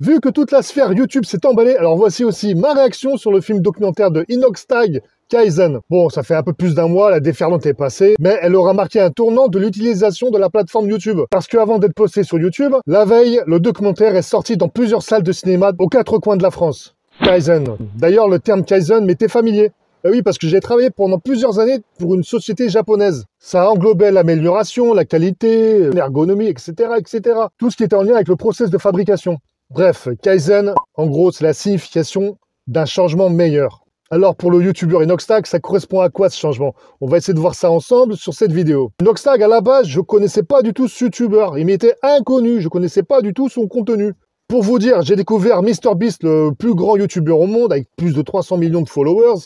Vu que toute la sphère YouTube s'est emballée, alors voici aussi ma réaction sur le film documentaire de Inoxtag, Kaizen. Bon, ça fait un peu plus d'un mois, la déferlante est passée, mais elle aura marqué un tournant de l'utilisation de la plateforme YouTube. Parce qu'avant d'être posté sur YouTube, la veille, le documentaire est sorti dans plusieurs salles de cinéma aux 4 coins de la France. Kaizen. D'ailleurs, le terme Kaizen m'était familier. Oui, parce que j'ai travaillé pendant plusieurs années pour une société japonaise. Ça englobait l'amélioration, la qualité, l'ergonomie, etc., etc. Tout ce qui était en lien avec le process de fabrication. Bref, Kaizen, en gros, c'est la signification d'un changement meilleur. Alors pour le youtubeur Inoxtag, ça correspond à quoi ce changement? On va essayer de voir ça ensemble sur cette vidéo. Inoxtag, à la base, je connaissais pas du tout ce youtubeur. Il m'était inconnu, je connaissais pas du tout son contenu. Pour vous dire, j'ai découvert MrBeast, le plus grand youtubeur au monde, avec plus de 300 millions de followers,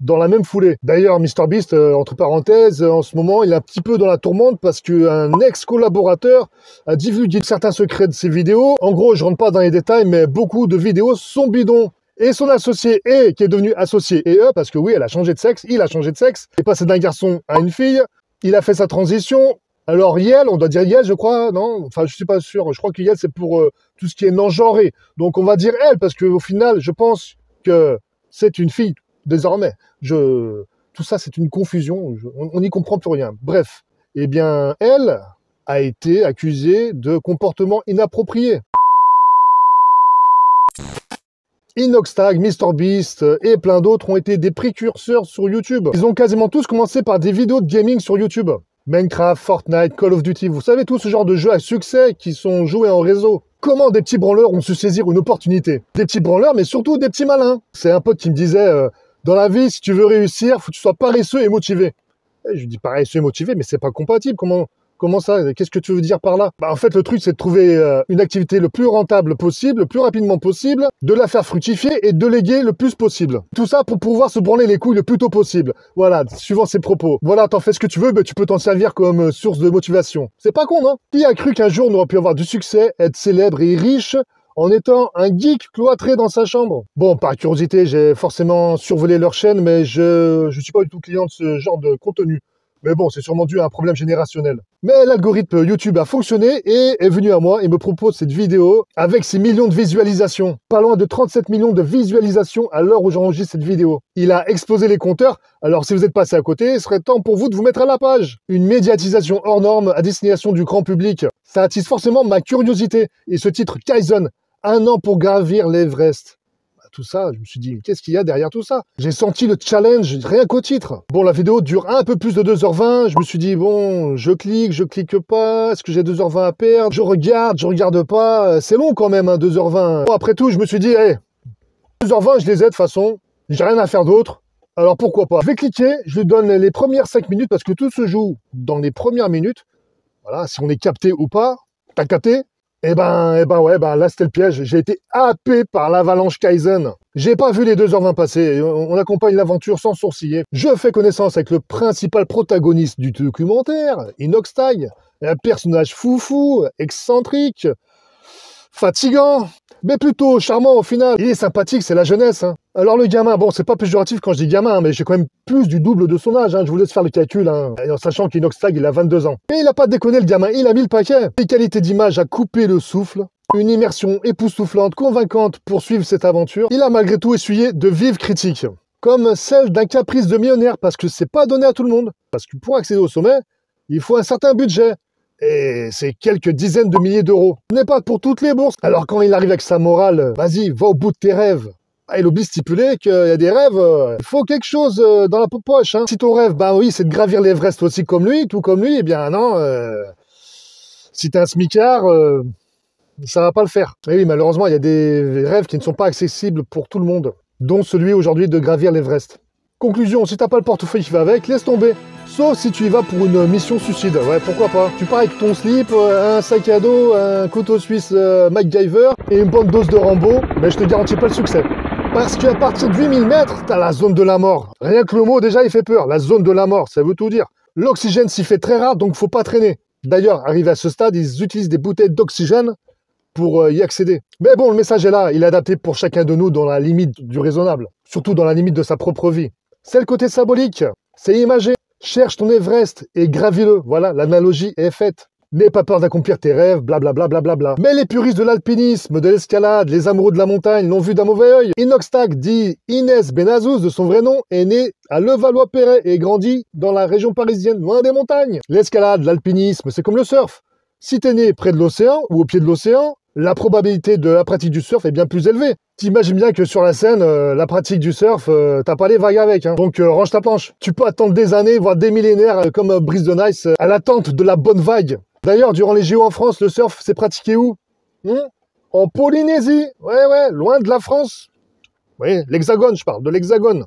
dans la même foulée. D'ailleurs, MrBeast, entre parenthèses, en ce moment, il est un petit peu dans la tourmente parce qu'un ex-collaborateur a divulgué certains secrets de ses vidéos. En gros, je rentre pas dans les détails, mais beaucoup de vidéos sont bidons. Et son associé E, qui est devenu associé E, parce que oui, elle a changé de sexe, il a changé de sexe, il est passé d'un garçon à une fille, il a fait sa transition. Alors Yel, on doit dire Yel, je crois, non? Enfin, je suis pas sûr, je crois que Yel, c'est pour tout ce qui est non-genré. Donc on va dire elle, parce qu'au final, je pense que c'est une fille. Désormais, tout ça, c'est une confusion, on n'y comprend plus rien. Bref, eh bien, elle a été accusée de comportement inapproprié. Inoxtag, MrBeast et plein d'autres ont été des précurseurs sur YouTube. Ils ont quasiment tous commencé par des vidéos de gaming sur YouTube. Minecraft, Fortnite, Call of Duty, vous savez, tout ce genre de jeux à succès qui sont joués en réseau. Comment des petits branleurs ont su saisir une opportunité? Des petits branleurs, mais surtout des petits malins. C'est un pote qui me disait... dans la vie, si tu veux réussir, faut que tu sois paresseux et motivé. Et je lui dis paresseux et motivé, mais c'est pas compatible. Comment ça? Qu'est-ce que tu veux dire par là? En fait, le truc, c'est de trouver une activité le plus rentable possible, le plus rapidement possible, de la faire fructifier et de léguer le plus possible. Tout ça pour pouvoir se branler les couilles le plus tôt possible. Voilà, suivant ses propos. Voilà, t'en fais ce que tu veux, mais tu peux t'en servir comme source de motivation. C'est pas con, non? Qui a cru qu'un jour on aurait pu avoir du succès, être célèbre et riche, en étant un geek cloîtré dans sa chambre? Bon, par curiosité, j'ai forcément survolé leur chaîne, mais je suis pas du tout client de ce genre de contenu. Mais bon, c'est sûrement dû à un problème générationnel. Mais l'algorithme YouTube a fonctionné et est venu à moi et me propose cette vidéo avec ses millions de visualisations. Pas loin de 37 millions de visualisations à l'heure où j'enregistre cette vidéo. Il a explosé les compteurs, alors si vous êtes passé à côté, il serait temps pour vous de vous mettre à la page. Une médiatisation hors norme à destination du grand public. Ça attise forcément ma curiosité. Et ce titre Kaizen, 1 an pour gravir l'Everest. Tout ça, je me suis dit, qu'est-ce qu'il y a derrière tout ça? J'ai senti le challenge, rien qu'au titre. Bon, la vidéo dure un peu plus de 2h20. Je me suis dit, bon, je clique pas. Est-ce que j'ai 2h20 à perdre? Je regarde pas. C'est long quand même, hein, 2h20. Bon, après tout, je me suis dit, hey, 2h20, je les ai de toute façon. J'ai rien à faire d'autre. Alors pourquoi pas? Je vais cliquer, je lui donne les premières 5 minutes parce que tout se joue dans les premières minutes. Voilà, si on est capté ou pas. T'as capté? Eh ben ouais, là c'était le piège. J'ai été happé par l'avalanche Kaizen. J'ai pas vu les 2h20 passer. On accompagne l'aventure sans sourciller. Je fais connaissance avec le principal protagoniste du documentaire, Inoxtag. Un personnage foufou, excentrique, fatigant, mais plutôt charmant au final. Il est sympathique, c'est la jeunesse. Hein. Alors le gamin, bon, c'est pas péjoratif quand je dis gamin, mais j'ai quand même plus du double de son âge. Hein. Je vous laisse faire le calcul, hein. En sachant qu'Inoxtag, il a 22 ans. Et il a pas déconné le gamin, il a mis le paquet. Les qualités d'image à couper le souffle. Une immersion époustouflante, convaincante pour suivre cette aventure. Il a malgré tout essuyé de vives critiques. Comme celle d'un caprice de millionnaire, parce que c'est pas donné à tout le monde. Parce que pour accéder au sommet, il faut un certain budget. Et c'est quelques dizaines de milliers d'euros. Ce n'est pas pour toutes les bourses. Alors quand il arrive avec sa morale, vas-y, va au bout de tes rêves. Ah, il oublie de stipuler qu'il y a des rêves, il faut quelque chose dans la poche. Hein. Si ton rêve, bah oui, c'est de gravir l'Everest aussi comme lui, tout comme lui, eh bien non, si t'es un smicard, ça va pas le faire. Et oui, malheureusement, il y a des rêves qui ne sont pas accessibles pour tout le monde, dont celui aujourd'hui de gravir l'Everest. Conclusion, si t'as pas le portefeuille qui va avec, laisse tomber. Sauf si tu y vas pour une mission suicide. Ouais, pourquoi pas. Tu pars avec ton slip, un sac à dos, un couteau suisse MacGyver et une bonne dose de Rambo, mais je te garantis pas le succès. Parce qu'à partir de 8000 mètres, t'as la zone de la mort. Rien que le mot, déjà, il fait peur. La zone de la mort, ça veut tout dire. L'oxygène s'y fait très rare, donc faut pas traîner. D'ailleurs, arrivé à ce stade, ils utilisent des bouteilles d'oxygène pour y accéder. Mais bon, le message est là. Il est adapté pour chacun de nous dans la limite du raisonnable. Surtout dans la limite de sa propre vie. C'est le côté symbolique. C'est imagé. Cherche ton Everest et gravis-le. Voilà, l'analogie est faite. N'aie pas peur d'accomplir tes rêves, blablabla. Mais les puristes de l'alpinisme, de l'escalade, les amoureux de la montagne l'ont vu d'un mauvais œil. Inoxtag, dit Inès Benazouz de son vrai nom, est né à Levallois-Perret et grandi dans la région parisienne, loin des montagnes. L'escalade, l'alpinisme, c'est comme le surf. Si t'es né près de l'océan ou au pied de l'océan, la probabilité de la pratique du surf est bien plus élevée. T'imagines bien que sur la scène, la pratique du surf, t'as pas les vagues avec. Hein. Donc range ta planche. Tu peux attendre des années, voire des millénaires, comme Brice de Nice, à l'attente de la bonne vague. D'ailleurs, durant les JO en France, le surf s'est pratiqué où? En Polynésie. Ouais, loin de la France. Oui, l'Hexagone, je parle de l'Hexagone.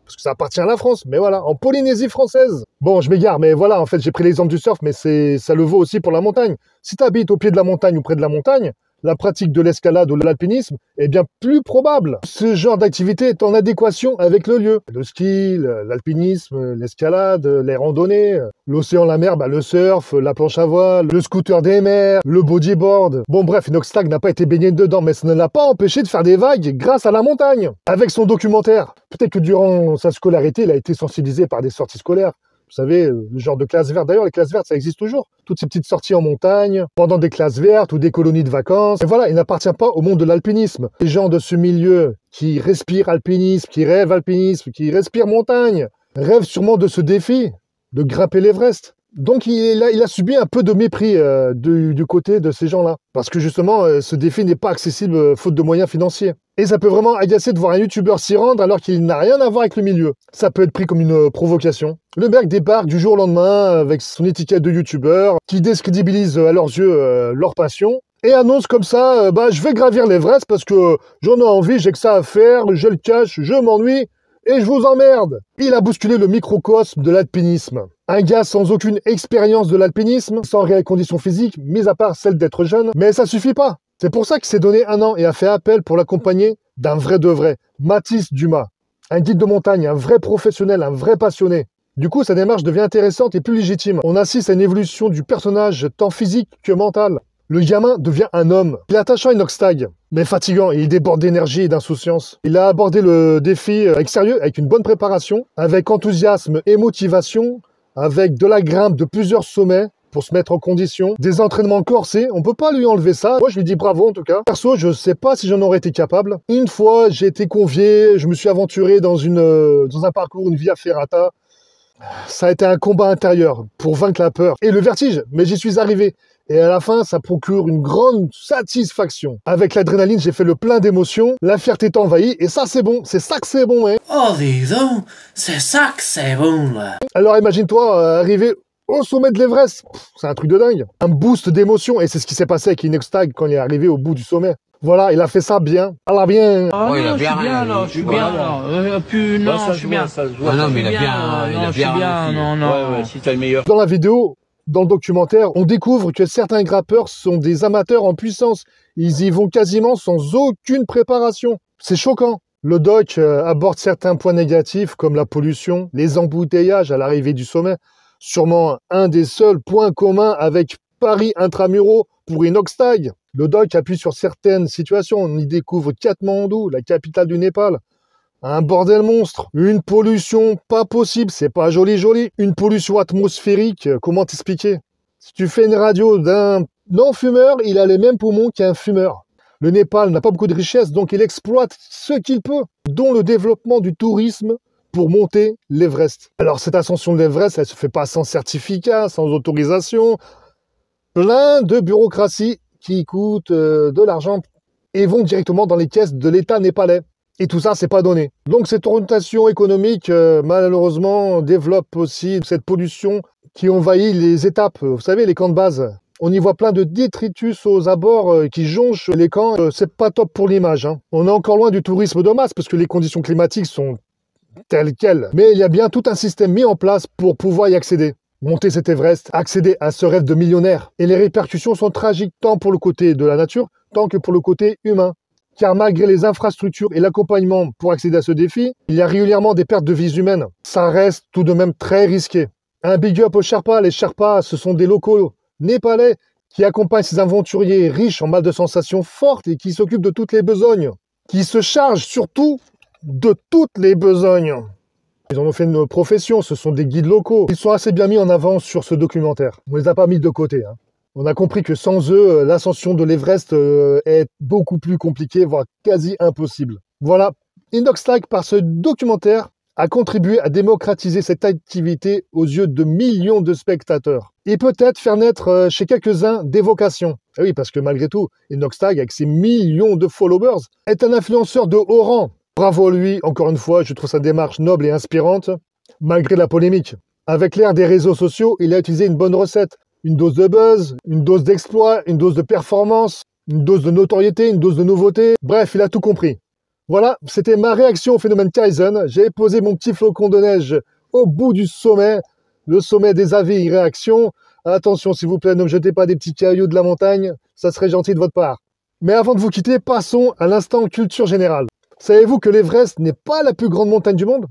Parce que ça appartient à la France, mais voilà, en Polynésie française. Bon, je m'égare, mais voilà, en fait, j'ai pris l'exemple du surf, mais ça le vaut aussi pour la montagne. Si tu habites au pied de la montagne ou près de la montagne, la pratique de l'escalade ou de l'alpinisme est bien plus probable. Ce genre d'activité est en adéquation avec le lieu. Le ski, l'alpinisme, l'escalade, les randonnées, l'océan, la mer, le surf, la planche à voile, le scooter des mers, le bodyboard. Bon bref, Inoxtag n'a pas été baigné dedans, mais ça ne l'a pas empêché de faire des vagues grâce à la montagne. Avec son documentaire, peut-être que durant sa scolarité, il a été sensibilisé par des sorties scolaires. Vous savez, le genre de classe verte. D'ailleurs, les classes vertes, ça existe toujours. Toutes ces petites sorties en montagne, pendant des classes vertes ou des colonies de vacances. Et voilà, il n'appartient pas au monde de l'alpinisme. Les gens de ce milieu qui respirent alpinisme, qui rêvent alpinisme, qui respirent montagne, rêvent sûrement de ce défi, de grimper l'Everest. Donc il a subi un peu de mépris du côté de ces gens-là. Parce que justement, ce défi n'est pas accessible faute de moyens financiers. Et ça peut vraiment agacer de voir un youtubeur s'y rendre alors qu'il n'a rien à voir avec le milieu. Ça peut être pris comme une provocation. Le mec débarque du jour au lendemain avec son étiquette de youtubeur qui décrédibilise à leurs yeux leur passion et annonce comme ça je vais gravir l'Everest parce que j'en ai envie, j'ai que ça à faire, j'ai le cash, je m'ennuie et je vous emmerde. Il a bousculé le microcosme de l'alpinisme. Un gars sans aucune expérience de l'alpinisme, sans réelle condition physique, mis à part celle d'être jeune, mais ça suffit pas. C'est pour ça qu'il s'est donné 1 an et a fait appel pour l'accompagner d'un vrai de vrai, Mathis Dumas. Un guide de montagne, un vrai professionnel, un vrai passionné. Du coup, sa démarche devient intéressante et plus légitime. On assiste à une évolution du personnage tant physique que mental. Le gamin devient un homme. Il est attachant à Inoxtag, mais fatigant et il déborde d'énergie et d'insouciance. Il a abordé le défi avec sérieux, avec une bonne préparation, avec enthousiasme et motivation, avec de la grimpe de plusieurs sommets pour se mettre en condition, des entraînements corsés, on peut pas lui enlever ça. Moi, je lui dis bravo en tout cas. Perso, je sais pas si j'en aurais été capable. Une fois, j'ai été convié, je me suis aventuré dans un parcours, une via ferrata. Ça a été un combat intérieur pour vaincre la peur et le vertige, mais j'y suis arrivé. Et à la fin, ça procure une grande satisfaction. Avec l'adrénaline, j'ai fait le plein d'émotions, la fierté t'envahit, et ça c'est bon, c'est ça que c'est bon, hein. Oh dis donc, c'est ça que c'est bon, là. Alors imagine-toi arriver au sommet de l'Everest, c'est un truc de dingue. Un boost d'émotion, et c'est ce qui s'est passé avec Inoxtag quand il est arrivé au bout du sommet. Voilà, il a fait ça bien. Alors bien. Ah non, je suis bien, là, je suis bien, là. Non, je suis bien. Ah non, mais il a bien, il a bien. Non. Ouais, si t'as le meilleur. Dans la vidéo, dans le documentaire, on découvre que certains grimpeurs sont des amateurs en puissance. Ils y vont quasiment sans aucune préparation. C'est choquant. Le doc aborde certains points négatifs comme la pollution, les embouteillages à l'arrivée du sommet. Sûrement un des seuls points communs avec Paris Intramuros pour Inoxtag. Le doc appuie sur certaines situations. On y découvre Katmandou, la capitale du Népal. Un bordel monstre, une pollution pas possible, c'est pas joli. Une pollution atmosphérique, comment t'expliquer? Si tu fais une radio d'un non-fumeur, il a les mêmes poumons qu'un fumeur. Le Népal n'a pas beaucoup de richesses, donc il exploite ce qu'il peut, dont le développement du tourisme pour monter l'Everest. Alors cette ascension de l'Everest, elle se fait pas sans certificat, sans autorisation, plein de bureaucratie qui coûtent de l'argent et vont directement dans les caisses de l'État népalais. Et tout ça, c'est pas donné. Donc cette orientation économique, malheureusement, développe aussi cette pollution qui envahit les étapes. Vous savez, les camps de base. On y voit plein de détritus aux abords qui jonchent les camps. C'est pas top pour l'image, hein. On est encore loin du tourisme de masse parce que les conditions climatiques sont telles quelles. Mais il y a bien tout un système mis en place pour pouvoir y accéder. Monter cet Everest, accéder à ce rêve de millionnaire. Et les répercussions sont tragiques tant pour le côté de la nature, tant que pour le côté humain. Car malgré les infrastructures et l'accompagnement pour accéder à ce défi, il y a régulièrement des pertes de vies humaines. Ça reste tout de même très risqué. Un big up aux Sherpas. Les Sherpas, ce sont des locaux népalais qui accompagnent ces aventuriers riches en mal de sensations fortes et qui s'occupent de toutes les besognes. Qui se chargent surtout de toutes les besognes. Ils en ont fait une profession, ce sont des guides locaux. Ils sont assez bien mis en avant sur ce documentaire. On les a pas mis de côté, hein. On a compris que sans eux, l'ascension de l'Everest est beaucoup plus compliquée, voire quasi impossible. Voilà, Inoxtag, par ce documentaire, a contribué à démocratiser cette activité aux yeux de millions de spectateurs. Et peut-être faire naître chez quelques-uns des vocations. Et oui, parce que malgré tout, Inoxtag, avec ses millions de followers, est un influenceur de haut rang. Bravo à lui, encore une fois, je trouve sa démarche noble et inspirante, malgré la polémique. Avec l'ère des réseaux sociaux, il a utilisé une bonne recette. Une dose de buzz, une dose d'exploit, une dose de performance, une dose de notoriété, une dose de nouveauté. Bref, il a tout compris. Voilà, c'était ma réaction au phénomène Kaizen. J'ai posé mon petit flocon de neige au bout du sommet, le sommet des avis et réactions. Attention, s'il vous plaît, ne me jetez pas des petits cailloux de la montagne, ça serait gentil de votre part. Mais avant de vous quitter, passons à l'instant culture générale. Savez-vous que l'Everest n'est pas la plus grande montagne du monde?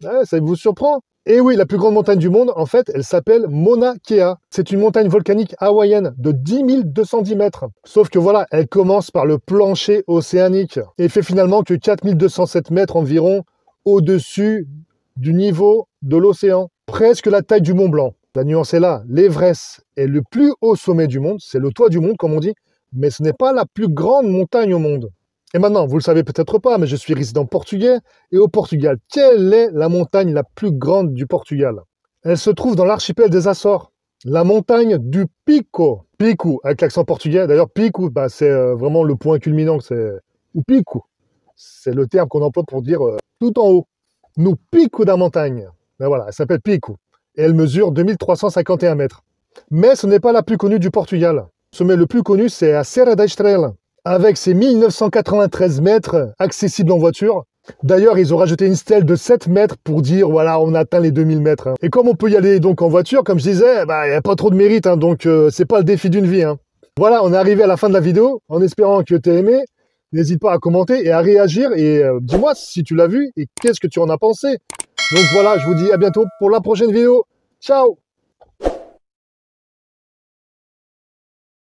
Ça vous surprend? Et oui, la plus grande montagne du monde, en fait, elle s'appelle Mauna Kea. C'est une montagne volcanique hawaïenne de 10 210 mètres. Sauf que voilà, elle commence par le plancher océanique et fait finalement que 4207 mètres environ au-dessus du niveau de l'océan. Presque la taille du Mont Blanc. La nuance est là, l'Everest est le plus haut sommet du monde, c'est le toit du monde comme on dit, mais ce n'est pas la plus grande montagne au monde. Et maintenant, vous le savez peut-être pas, mais je suis résident portugais. Et au Portugal, quelle est la montagne la plus grande du Portugal? Elle se trouve dans l'archipel des Açores. La montagne du Pico. Pico, avec l'accent portugais. D'ailleurs, Pico, c'est vraiment le point culminant. Ou Pico. C'est le terme qu'on emploie pour dire tout en haut. Nous Pico da montagne. Ben voilà, elle s'appelle Pico. Et elle mesure 2351 mètres. Mais ce n'est pas la plus connue du Portugal. Le sommet le plus connu, c'est à Serra da Estrela, avec ses 1993 mètres accessibles en voiture. D'ailleurs, ils ont rajouté une stèle de 7 mètres pour dire, voilà, on a atteint les 2000 mètres. Et comme on peut y aller donc en voiture, comme je disais, il n'y a pas trop de mérite, donc c'est pas le défi d'une vie. Voilà, on est arrivé à la fin de la vidéo, en espérant que tu as aimé. N'hésite pas à commenter et à réagir, et dis-moi si tu l'as vu, et qu'est-ce que tu en as pensé. Donc voilà, je vous dis à bientôt pour la prochaine vidéo. Ciao!